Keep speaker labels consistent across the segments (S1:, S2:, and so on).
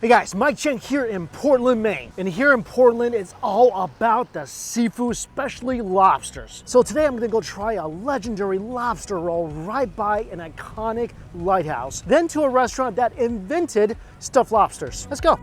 S1: Hey guys, Mike Chen here in Portland, Maine. And here in Portland, it's all about the seafood, especially lobsters. So today I'm gonna go try a legendary lobster roll right by an iconic lighthouse, then to a restaurant that invented stuffed lobsters. Let's go.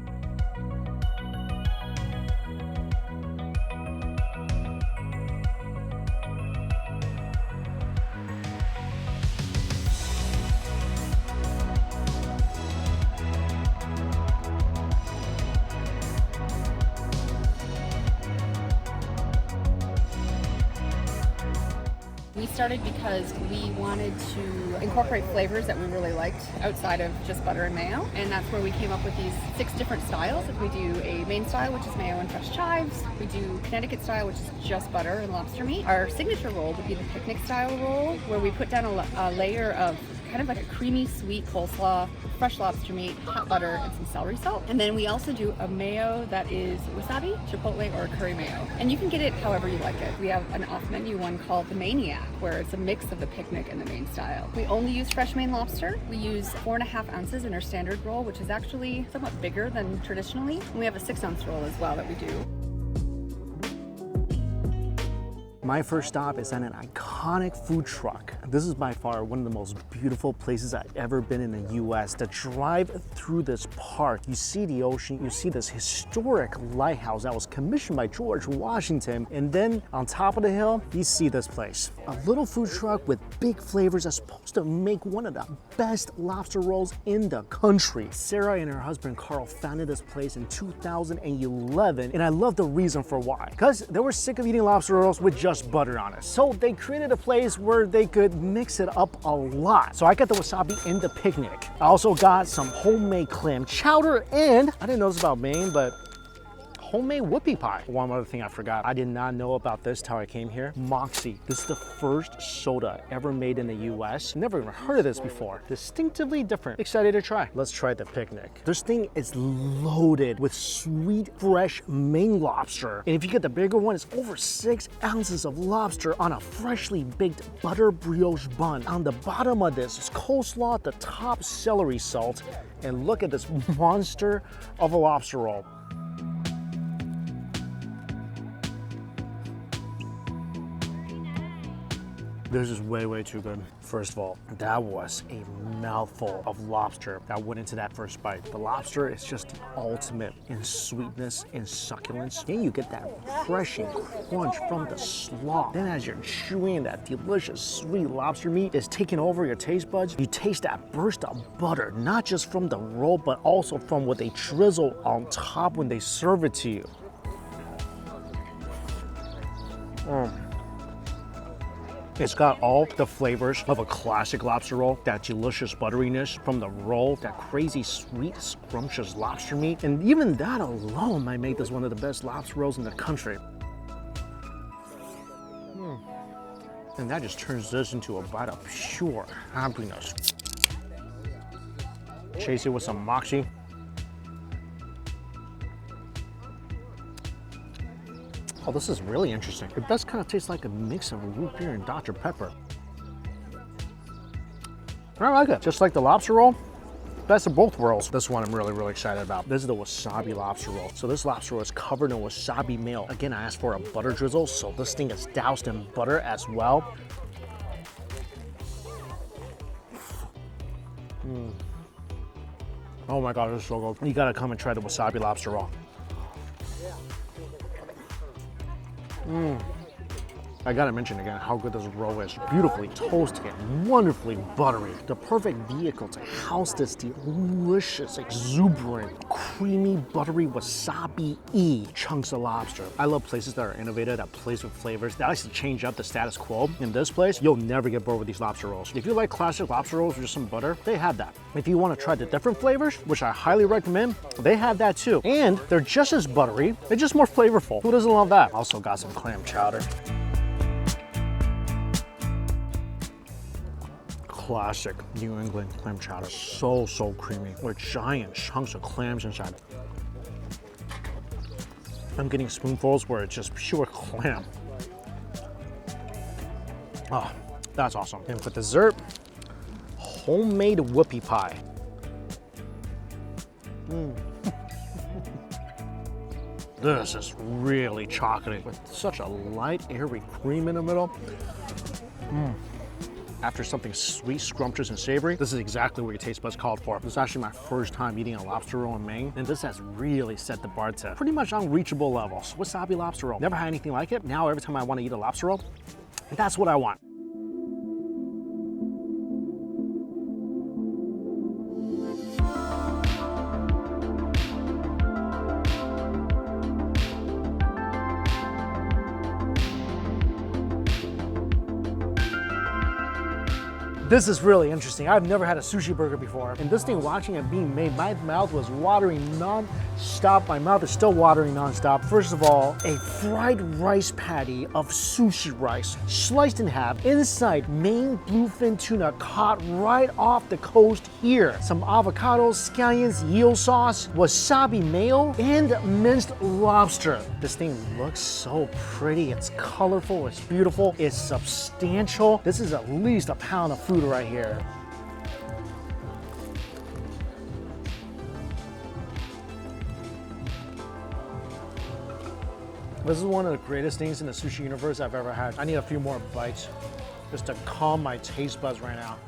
S2: We started because we wanted to incorporate flavors that we really liked outside of just butter and mayo, and that's where we came up with these 6 different styles. We do a Maine style, which is mayo and fresh chives. We do Connecticut style, which is just butter and lobster meat. Our signature roll would be the picnic style roll, where we put down a layer of kind of like a creamy, sweet coleslaw, fresh lobster meat, hot butter, and some celery salt. And then we also do a mayo that is wasabi, chipotle, or curry mayo. And you can get it however you like it. We have an off-menu one called the Maniac, where it's a mix of the picnic and the Maine style. We only use fresh Maine lobster. We use 4.5 ounces in our standard roll, which is actually somewhat bigger than traditionally. And we have a 6-ounce roll as well that we do.
S1: My first stop is at an iconic food truck. This is by far one of the most beautiful places I've ever been in the US. To drive through this park, you see the ocean, you see this historic lighthouse that was commissioned by George Washington, and then on top of the hill, you see this place. A little food truck with big flavors that's supposed to make one of the best lobster rolls in the country. Sarah and her husband Carl founded this place in 2011, and I love the reason for why. Because they were sick of eating lobster rolls with just butter on it. So they created a place where they could mix it up a lot. So I got the wasabi in the picnic. I also got some homemade clam chowder, and I didn't know this about Maine, but homemade whoopie pie. One other thing I forgot, I did not know about this till I came here. Moxie. This is the first soda ever made in the US. Never even heard of this before. Distinctively different. Excited to try. Let's try the picnic. This thing is loaded with sweet, fresh Maine lobster. And if you get the bigger one, it's over 6 ounces of lobster on a freshly baked butter brioche bun. On the bottom of this is coleslaw, at the top celery salt, and look at this monster of a lobster roll. This is way, way too good. First of all, that was a mouthful of lobster that went into that first bite. The lobster is just the ultimate in sweetness and succulence. Then you get that refreshing crunch from the slaw. Then as you're chewing, that delicious sweet lobster meat is taking over your taste buds. You taste that burst of butter, not just from the roll, but also from what they drizzle on top when they serve it to you. It's got all the flavors of a classic lobster roll, that delicious butteriness from the roll, that crazy sweet, scrumptious lobster meat, and even that alone might make this one of the best lobster rolls in the country. And that just turns this into a bite of pure happiness. Chase it with some Moxie. Oh, this is really interesting. It does kind of taste like a mix of root beer and Dr. Pepper. I like it. Just like the lobster roll, best of both worlds. This one I'm really, really excited about. This is the wasabi lobster roll. So this lobster roll is covered in wasabi mayo. Again, I asked for a butter drizzle, so this thing is doused in butter as well. Oh my God, this is so good. You gotta come and try the wasabi lobster roll. I gotta mention again how good this roll is. Beautifully toasted and wonderfully buttery. The perfect vehicle to house this delicious, exuberant, creamy, buttery wasabi-y chunks of lobster. I love places that are innovative, that plays with flavors, that likes to change up the status quo. In this place, you'll never get bored with these lobster rolls. If you like classic lobster rolls with just some butter, they have that. If you want to try the different flavors, which I highly recommend, they have that too. And they're just as buttery, they're just more flavorful. Who doesn't love that? Also got some clam chowder. Classic New England clam chowder. So, so creamy with giant chunks of clams inside. I'm getting spoonfuls where it's just pure clam. Oh, that's awesome. And for dessert, homemade whoopie pie. This is really chocolatey with such a light, airy cream in the middle. After something sweet, scrumptious, and savory, this is exactly what your taste buds called for. This is actually my first time eating a lobster roll in Maine, and this has really set the bar to pretty much unreachable levels. Wasabi lobster roll. Never had anything like it. Now every time I want to eat a lobster roll, that's what I want. This is really interesting. I've never had a sushi burger before. And this thing, watching it being made, my mouth was watering non-stop. My mouth is still watering non-stop. First of all, a fried rice patty of sushi rice, sliced in half. Inside, Maine bluefin tuna caught right off the coast here. Some avocados, scallions, eel sauce, wasabi mayo, and minced lobster. This thing looks so pretty. It's colorful, it's beautiful, it's substantial. This is at least a pound of food right here. This is one of the greatest things in the sushi universe I've ever had. I need a few more bites just to calm my taste buds right now.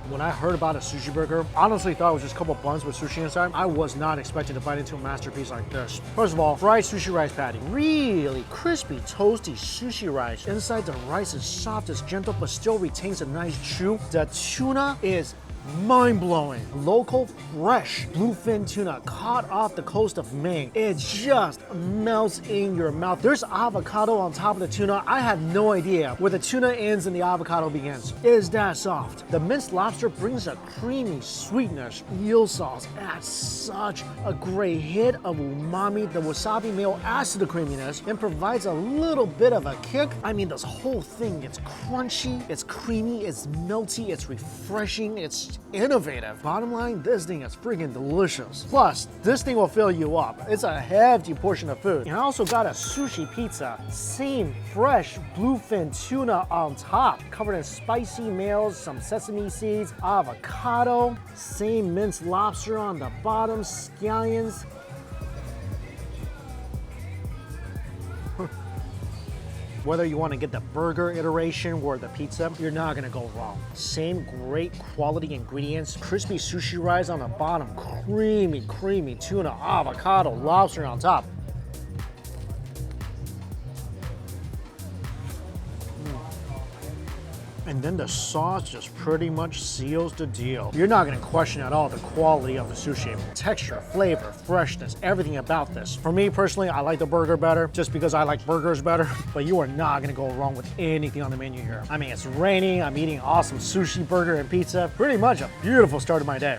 S1: When I heard about a sushi burger, honestly thought it was just a couple buns with sushi inside. I was not expecting to bite into a masterpiece like this. First of all, fried sushi rice patty. Really crispy, toasty sushi rice. Inside the rice is soft, it's gentle, but still retains a nice chew. The tuna is mind-blowing. Local, fresh bluefin tuna caught off the coast of Maine. It just melts in your mouth. There's avocado on top of the tuna. I had no idea where the tuna ends and the avocado begins. It is that soft. The minced lobster brings a creamy sweetness. Eel sauce adds such a great hit of umami. The wasabi mayo adds to the creaminess and provides a little bit of a kick. I mean, this whole thing, it's crunchy, it's creamy, it's melty, it's refreshing, it's innovative. Bottom line, this thing is freaking delicious. Plus, this thing will fill you up. It's a hefty portion of food. And I also got a sushi pizza. Same fresh bluefin tuna on top, covered in spicy mayo, some sesame seeds, avocado, same minced lobster on the bottom, scallions. Whether you want to get the burger iteration or the pizza, you're not gonna go wrong. Same great quality ingredients, crispy sushi rice on the bottom, creamy tuna, avocado, lobster on top. And then the sauce just pretty much seals the deal. You're not gonna question at all the quality of the sushi. Texture, flavor, freshness, everything about this. For me personally, I like the burger better just because I like burgers better, but you are not gonna go wrong with anything on the menu here. I mean, it's raining, I'm eating awesome sushi, burger, and pizza. Pretty much a beautiful start to my day.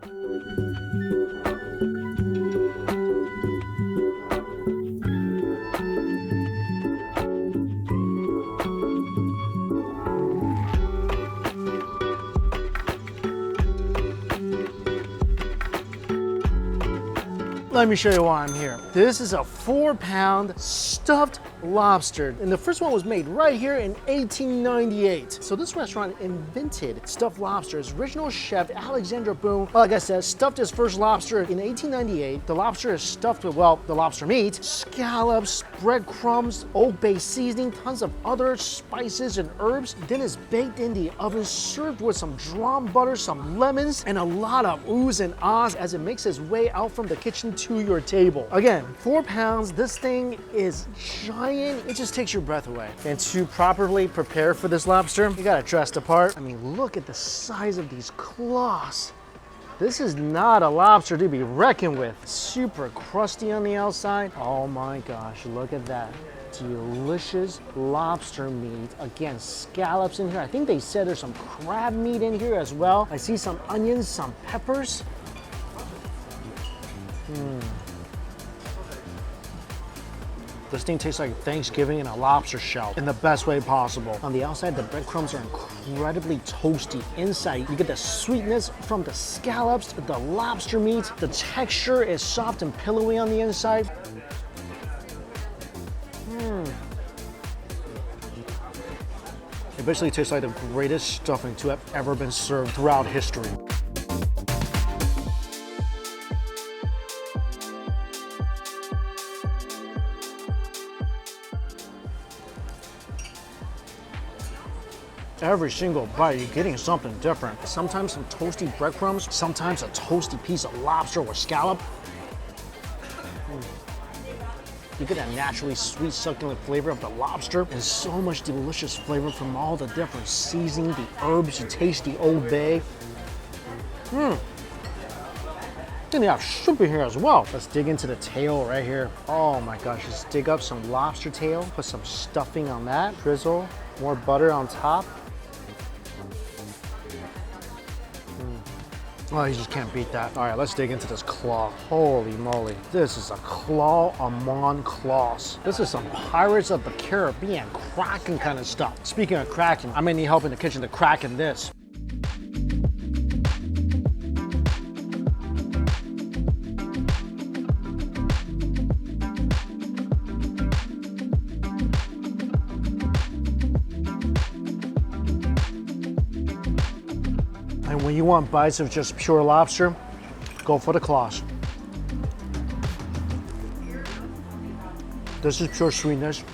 S1: Let me show you why I'm here. This is a 4-pound stuffed lobster. And the first one was made right here in 1898. So this restaurant invented stuffed lobster. Its original chef, Alexander Boone, like I said, stuffed his first lobster in 1898. The lobster is stuffed with, well, the lobster meat, scallops, breadcrumbs, Old Bay seasoning, tons of other spices and herbs. Then it's baked in the oven, served with some drawn butter, some lemons, and a lot of oohs and ahs as it makes its way out from the kitchen to your table. Again, 4 pounds, this thing is giant. It just takes your breath away. And to properly prepare for this lobster, you gotta dress the part. I mean, look at the size of these claws. This is not a lobster to be reckoned with. Super crusty on the outside. Oh my gosh, look at that. Delicious lobster meat. Again, scallops in here. I think they said there's some crab meat in here as well. I see some onions, some peppers. This thing tastes like Thanksgiving in a lobster shell in the best way possible. On the outside, the breadcrumbs are incredibly toasty. Inside, you get the sweetness from the scallops, the lobster meat. The texture is soft and pillowy on the inside. It basically tastes like the greatest stuffing to have ever been served throughout history. Every single bite, you're getting something different. Sometimes some toasty breadcrumbs, sometimes a toasty piece of lobster or scallop. You get that naturally sweet, succulent flavor of the lobster and so much delicious flavor from all the different seasoning, the herbs, you taste the Old Bay. Then they have soup in here as well. Let's dig into the tail right here. Oh my gosh, let's dig up some lobster tail, put some stuffing on that, drizzle, more butter on top. Oh, you just can't beat that. All right, let's dig into this claw. Holy moly. This is a claw among claws. This is some Pirates of the Caribbean Kraken kind of stuff. Speaking of Kraken, I may need help in the kitchen to cracken this. And when you want bites of just pure lobster, go for the claws. This is pure sweetness.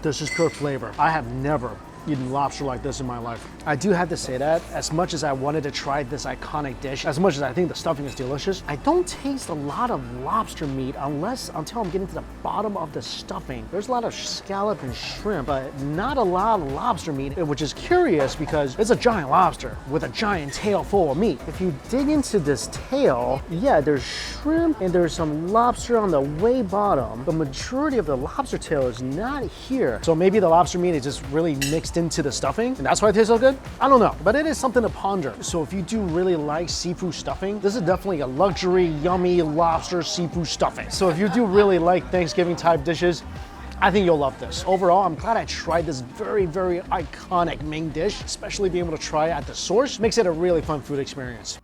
S1: This is pure flavor. I have never eaten lobster like this in my life. I do have to say that as much as I wanted to try this iconic dish, as much as I think the stuffing is delicious, I don't taste a lot of lobster meat until I'm getting to the bottom of the stuffing. There's a lot of scallop and shrimp, but not a lot of lobster meat, which is curious because it's a giant lobster with a giant tail full of meat. If you dig into this tail, yeah, there's shrimp and there's some lobster on the way bottom. The majority of the lobster tail is not here. So maybe the lobster meat is just really mixed into the stuffing, and that's why it tastes so good? I don't know, but it is something to ponder. So if you do really like seafood stuffing, this is definitely a luxury, yummy lobster seafood stuffing. So if you do really like Thanksgiving type dishes, I think you'll love this. Overall, I'm glad I tried this very, very iconic Maine dish, especially being able to try it at the source. Makes it a really fun food experience.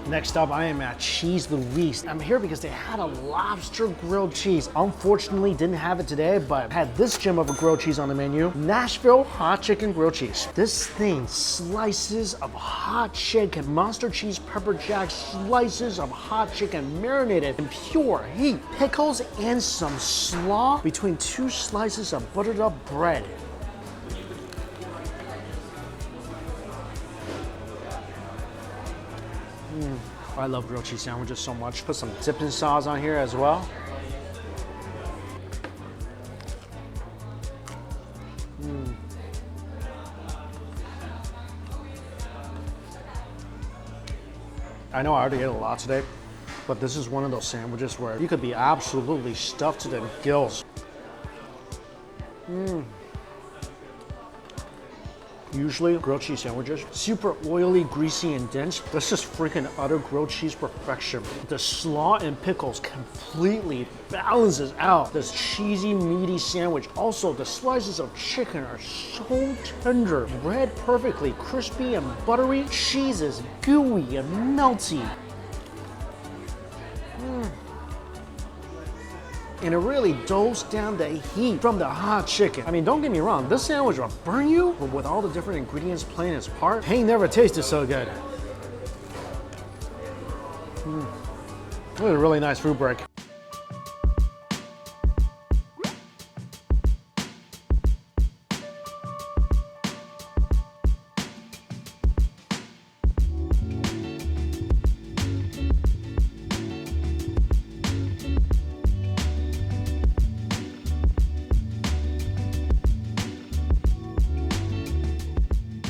S1: Next up, I am at Cheese Louise. I'm here because they had a lobster grilled cheese. Unfortunately, didn't have it today, but had this gem of a grilled cheese on the menu. Nashville hot chicken grilled cheese. This thing, slices of hot chicken, monster cheese, pepper jack, slices of hot chicken marinated in pure heat. Pickles and some slaw between two slices of buttered up bread. I love grilled cheese sandwiches so much. Put some dipping sauce on here as well. I know I already ate a lot today, but this is one of those sandwiches where you could be absolutely stuffed to the gills. Usually grilled cheese sandwiches, super oily, greasy, and dense. This is freaking utter grilled cheese perfection. The slaw and pickles completely balances out this cheesy, meaty sandwich. Also, the slices of chicken are so tender, bread perfectly crispy and buttery. Cheese is gooey and melty. And it really dosed down the heat from the hot chicken. I mean, don't get me wrong, this sandwich will burn you, but with all the different ingredients playing its part, ain't never tasted so good. This is a really nice fruit break.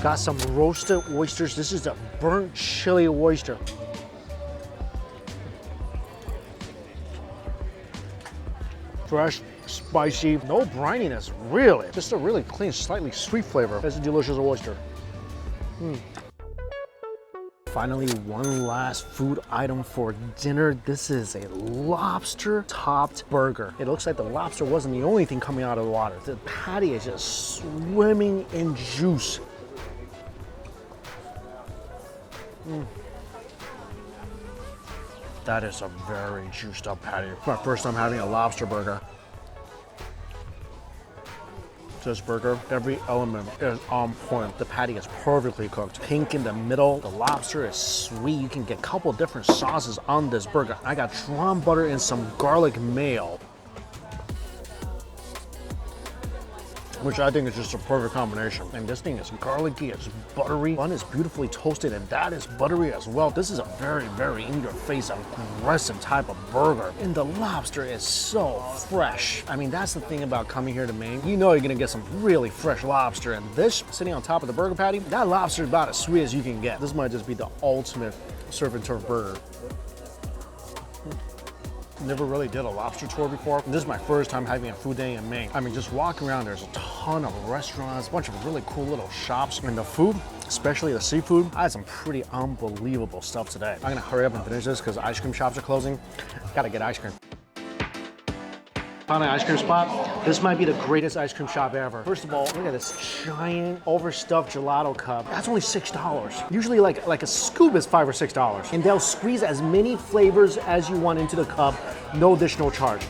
S1: Got some roasted oysters. This is a burnt chili oyster. Fresh, spicy, no brininess, really. Just a really clean, slightly sweet flavor. It's a delicious oyster. Finally, one last food item for dinner. This is a lobster-topped burger. It looks like the lobster wasn't the only thing coming out of the water. The patty is just swimming in juice. That is a very juiced up patty. My first time having a lobster burger. This burger, every element is on point. The patty is perfectly cooked. Pink in the middle. The lobster is sweet. You can get a couple different sauces on this burger. I got drawn butter and some garlic mayo, which I think is just a perfect combination. And this thing is garlicky, it's buttery. Bun is beautifully toasted, and that is buttery as well. This is a very, very in-your-face, aggressive type of burger. And the lobster is so fresh. I mean, that's the thing about coming here to Maine. You know you're gonna get some really fresh lobster. And this, sitting on top of the burger patty, that lobster is about as sweet as you can get. This might just be the ultimate surf and turf burger. Never really did a lobster tour before. This is my first time having a food day in Maine. I mean, just walking around, there's a ton of restaurants, a bunch of really cool little shops. And the food, especially the seafood, I had some pretty unbelievable stuff today. I'm gonna hurry up and finish this because ice cream shops are closing. Gotta get ice cream. Found an ice cream spot. This might be the greatest ice cream shop ever. First of all, look at this giant overstuffed gelato cup. That's only $6. Usually like a scoop is $5 or $6. And they'll squeeze as many flavors as you want into the cup, no additional charge.